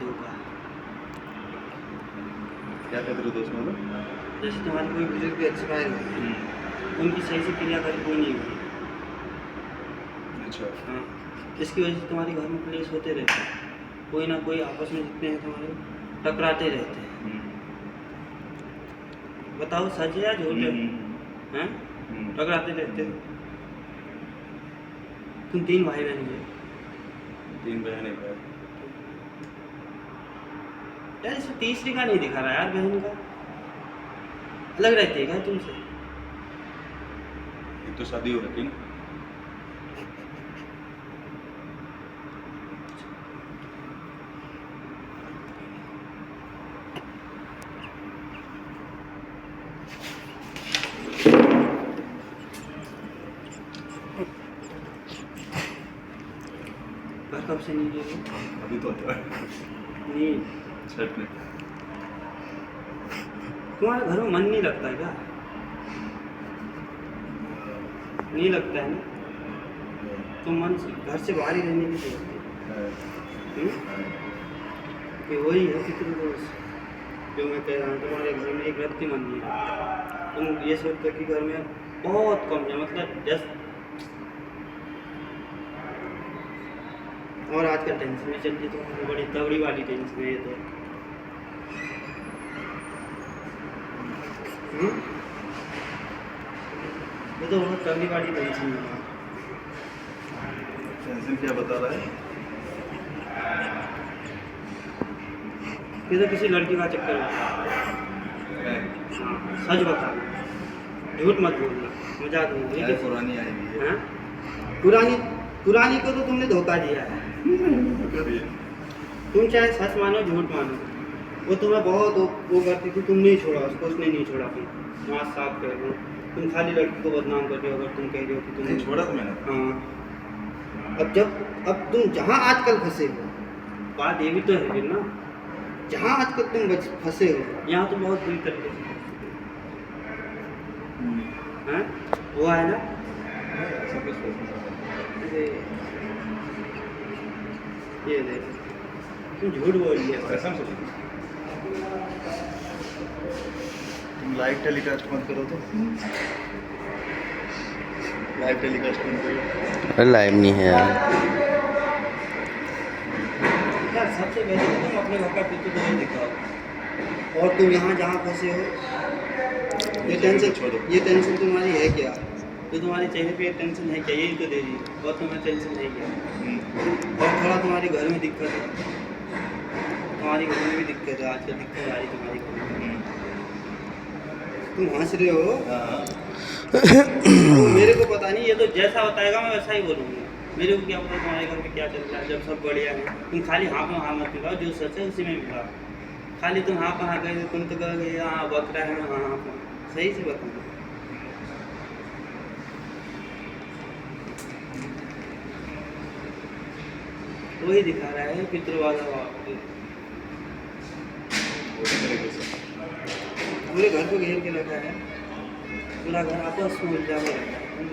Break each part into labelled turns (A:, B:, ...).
A: धोखा।
B: क्या कहते रहे दोस्त मतलब?
A: जैसे तुम्हारे कोई बुजुर्ग एक्सपायर हो, उनकी सही से क्रियाकर्म कोई नहीं हुई।
B: अच्छा।
A: हाँ, इसकी वजह से तुम्हारे घर में क्लेश होते रहते हैं। कोई ना कोई आपस में जितने हैं तुम्हारे टकराते रहते हैं। बताओ सच है या झूठ है? हैं? टकराते रहते हैं। तुम 3 भाई बहन हो।
B: 3 बहन एक भाई।
A: यार इसमें तीसरी का नहीं दिखा रहा यार, बहन का अलग रहती है क्या तुमसे?
B: एक तो शादी हो रखी ना।
A: घर कब से नहीं गए?
B: अभी तो आता है
A: नहीं,
B: छठ में।
A: तुम्हारे घर में मन नहीं लगता है क्या? नहीं लगता है ना? तो मन घर से बाहर ही रहने की सोचते हो। कि वही है पितृदोष जो मैं कह रहा हूँ। तुम्हारे घर में एक व्यक्ति मन नहीं लगता। तुम ये सोचते हो कि घर में बहुत कम है, मतलब जस्ट। और आजकल टेंशन भी चल रही, तुम्हारी बड़ी तगड़ी वाली टेंशन है ये तो। ये तो बहुत तगड़ी वाली टेंशन है।
B: टेंशन क्या बता रहा है?
A: ये तो किसी लड़की का चक्कर है। सच बता, झूठ मत बोलना, मजाक नहीं। ये किसी
B: पुरानी आई हुई है।
A: हाँ? पुरानी को तो तुमने धोखा दिया है। तुम चाहे सच मानो झूठ मानो, वो तुम्हें बहुत वो करती थी, तुम नहीं छोड़ा उसको, उसने नहीं छोड़ा। तुम माँ साफ कर दो, तुम खाली लड़की को बदनाम कर रहे हो अगर तुम कह रहे हो कि तुमने
B: छोड़ा तो मैंने।
A: हाँ, अब तुम जहाँ आजकल फंसे हो, बात ये भी तो है फिर ना, जहाँ आजकल तुम फंसे हो यहाँ तो बहुत बुरी तरीके से हैं, वो है ना। अरे ये देख, तुम झूठ बोल रही है।
B: कसम से तुम लाइव टेलीकास्ट मत करो तो। लाइव टेलीकास्ट मत करो।
C: अरे लाइव नहीं है यार।
A: यार सबसे पहले तो तुम अपने घर का पितृदोष दिखाओ, और तुम यहाँ जहाँ फंसे हो ये टेंशन तुम्हारी है क्या? तो तुम्हारे चेहरे पे टेंशन है क्या? यही तो दे रही है, और तुम्हें टेंशन है क्या? और थोड़ा तुम्हारे घर में दिक्कत है, तुम्हारी घर में भी दिक्कत है, आजकल दिक्कत आ रही तुम्हारी घर में। तुम हंस रहे हो। मेरे को पता नहीं, ये तो जैसा बताएगा मैं वैसा ही बोलूँगा। मेरे को क्या पता तुम्हारे घर में क्या चल रहा है, जब सब बढ़िया है। तुम खाली हाँ पर हाँ मत मिलाओ, जो सच है उसी में मिलाओ। खाली तुम हाँ पर हाँ कहे, तुम तो कहोगे हाँ बकरा है, हाँ हाँ पर सही से बताओ। वही दिखा रहा है पितृवादा भाव। पूरे घर को घेर के रखा है, पूरा घर आपस में उलझा के रखा है।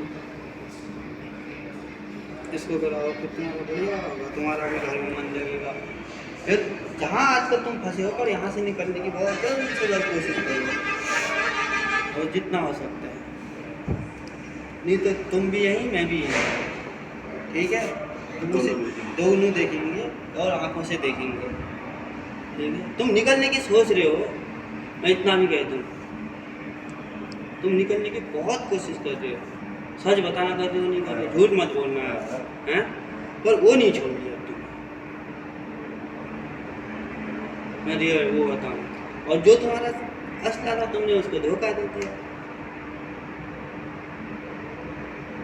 A: इसको कराओ, कितना बढ़िया होगा, तुम्हारा भी घर में मन लगेगा। फिर जहाँ आजकल तुम फंसे हो, पर यहाँ से निकलने की बहुत जल्द से जल्द कोशिश करो, और जितना हो सकता है। नहीं तो तुम भी यहीं, मैं भी यहीं, ठीक है? दोनों देखेंगे और आंखों से देखेंगे, ठीक है? तुम निकलने की सोच रहे हो, मैं इतना भी कह दूँ, तुम निकलने की बहुत कोशिश कर रहे हो, सच बताना कर रहे हो, नहीं कर रहे हो, झूठ मत बोलना है, पर वो नहीं छोड़ दिया तुम। मैं रियल वो बताऊँ, और जो तुम्हारा असला था तुमने उसको धोखा दे दिया।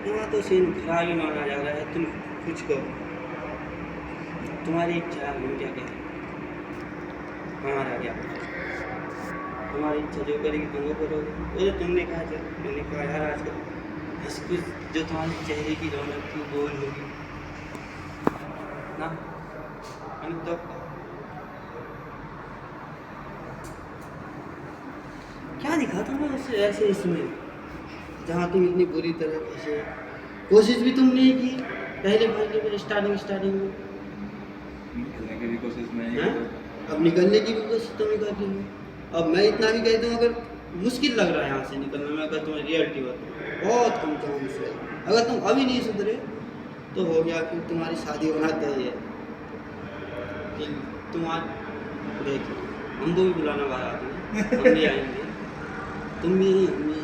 A: यहाँ तो सीन खराब ही माना जा रहा है। तुम कुछ कहो, तुम्हारी इच्छा है, हम क्या कहें, हमारा क्या? तुम्हारी इच्छा जो करेगी तुम वो करोगे। वो तो तुमने कहा, जब मैंने कहा यार आजकल बस कुछ जो तुम्हारे चेहरे की रौनक थी वो होगी ना, मैंने तो क्या दिखा था मैं ऐसे इसमें, जहाँ तुम इतनी बुरी तरह फंसे। कोशिश भी तुमने की पहले स्टार्टिंग में,
B: निकलने की भी पूरी कोशिश मैं ही
A: हैं?
B: करूँ।
A: अब निकलने की भी कोशिश तो मैं कर रही हूँ। अब मैं इतना भी कह दूँ, अगर मुश्किल लग रहा है यहाँ से निकलना, मैं अगर तुम्हें रियलिटी बताऊँ, बहुत कम चांस है। अगर तुम अभी नहीं सुधरे तो हो गया कि तुम्हारी शादी होना तय है। कि तुम आज देख, हमको भी बुलाना बारात में, हम भी आएंगे, तुम भी हम भी।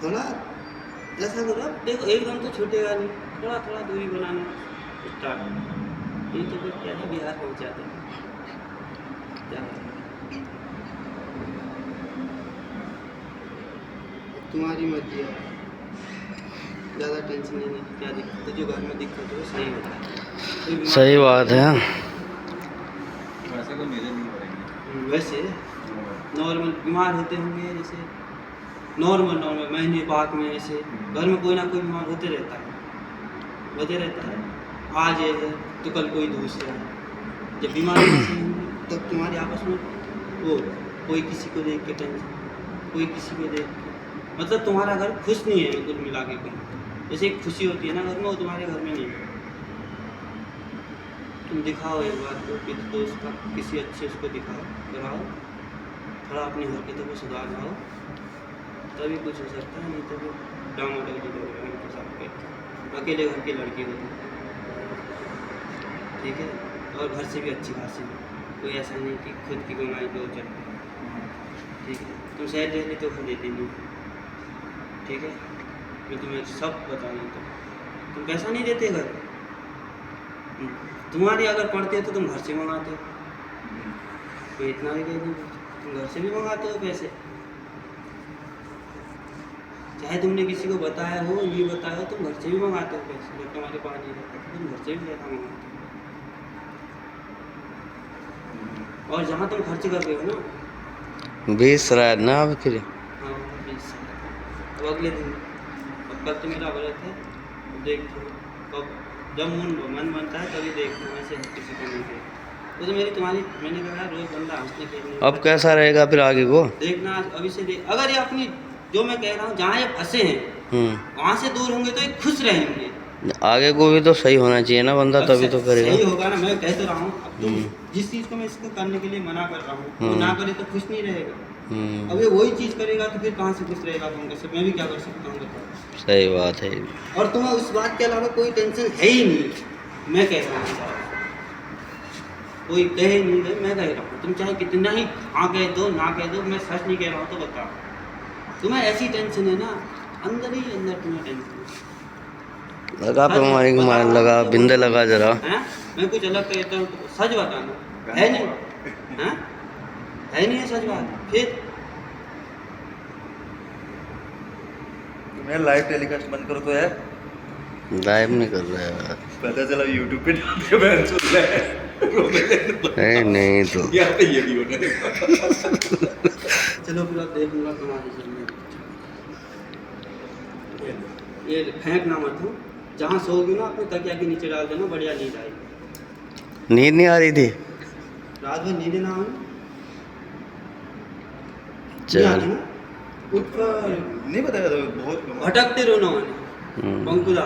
A: थोड़ा ऐसा करो, अब देखो एकदम तो छूटेगा नहीं, थोड़ा थोड़ा दूरी बनाना स्टार्ट। नहीं तो फिर क्या है, बिहार पहुँच जाते हैं। क्या है? तुम्हारी मर्जी है, ज़्यादा टेंशन नहीं, क्या दिक्कत है, जो घर में दिक्कत है वो सही होता है।
C: सही बात है।
B: वैसे तो मेरे नहीं पड़ेंगे।
A: वैसे नॉर्मल बीमार होते होंगे, जैसे नॉर्मल महीने बाद में ऐसे घर में कोई ना कोई बीमार होते रहता है, आज ये है तो कल कोई दूसरा है। जब बीमारी ऐसी होंगी तब तुम्हारे आपस में वो कोई किसी को देख के टेंशन, कोई किसी को देख के, मतलब तुम्हारा घर खुश नहीं है कुल मिला के कहीं। जैसे एक खुशी होती है ना घर में, वो तुम्हारे घर में नहीं है। तुम दिखाओ एक बार को किसी दोस्त का, किसी अच्छे उसको दिखाओ, कराओ, थोड़ा अपनी हरकतों को सुधार लाओ, तभी कुछ हो सकता है। नहीं तो फिर डामाडोली लोग सबके अकेले घर की लड़की होती है, ठीक है, और घर से भी अच्छी खासी, कोई ऐसा नहीं कि खुद की कमाई पे चल, ठीक है। तुम शहर रहती तो खुद देती नहीं, ठीक है, मैं तुम्हें सब बता रही हूँ। तुम पैसा नहीं देते घर, तुम्हारे अगर पढ़ते तो तुम घर से मंगाते हो, कोई इतना भी कह दूँ, तुम घर से भी मंगाते हो पैसे, चाहे तुमने किसी को बताया हो नहीं बताया हो, तुम घर से भी मंगाते हो पैसे। जब तुम्हारे पास नहीं रहता तो तुम घर से भी पैसा मंगाते हो। और जहाँ तुम खर्च कर रहे हो ना
C: 20 शायद ना अब फिर।
A: हाँ 20 अब अगले दिन, अब कल तो मेरा व्रत है, देखो कब जब मन बनता है तभी देखो, ऐसे किसी को नहीं देखो। वो तो मेरी तुम्हारी, मैंने कहा रोज बंदा हंसने खेलने,
C: अब कैसा रहेगा फिर आगे को?
A: देखना अभी से देख, अगर ये अपनी जो मैं कह रहा हूँ जहाँ ये फंसे हैं वहाँ से दूर होंगे तो ये खुश रहेंगे।
C: आगे को भी तो सही होना चाहिए ना बंदा,
A: अब
C: तभी तो करेगा।
A: सही होगा ना, मैं कह तो रहा हूँ। अब तुम जिस चीज़ को मैं इसको करने के लिए मना कर रहा हूँ वो ना करे तो खुश नहीं रहेगा। अब ये वही चीज़ करेगा तो फिर कहाँ से खुश रहेगा? तुम कैसे, मैं भी क्या कर सकता हूँ बताओ।
C: सही बात है।
A: और तुम्हें उस बात के अलावा कोई टेंशन है ही नहीं, मैं कह रहा हूँ, कोई कहे नहीं है, मैं कह रहा हूँ। तुम चाहे कितना ही हाँ कह दो ना कह दो, मैं सच नहीं कह रहा हूँ तो बताओ, तुम्हें ऐसी टेंशन है ना, अंदर ही अंदर तुम्हें टेंशन
C: लगा पे हमारी मार लगा, बिंदे लगा जरा।
A: है। मैं कुछ अलग कहता हूँ तो सच बताना है नहीं, है नहीं है सच बात। फिर
B: मैं लाइव टेलीकास्ट बंद करो तो यार,
C: लाइव नहीं कर रहा है।
B: पता चला यूट्यूब पे डाल के मैं सुन रहा है।
C: नहीं तो
B: यार तो ये भी होने
A: चलो फिर अब देखूंगा तुम्हारे सामने। ये फेंकना मत हो, जहाँ सोओगी ना अपने तकिया के नीचे डाल देना, बढ़िया नींद आएगी।
C: नींद नहीं आ रही थी
A: रात भर नींद ना आए,
C: चल।
A: उठ कर
B: नहीं बताया तो बहुत
A: भटकते रहो ना, पंकुदा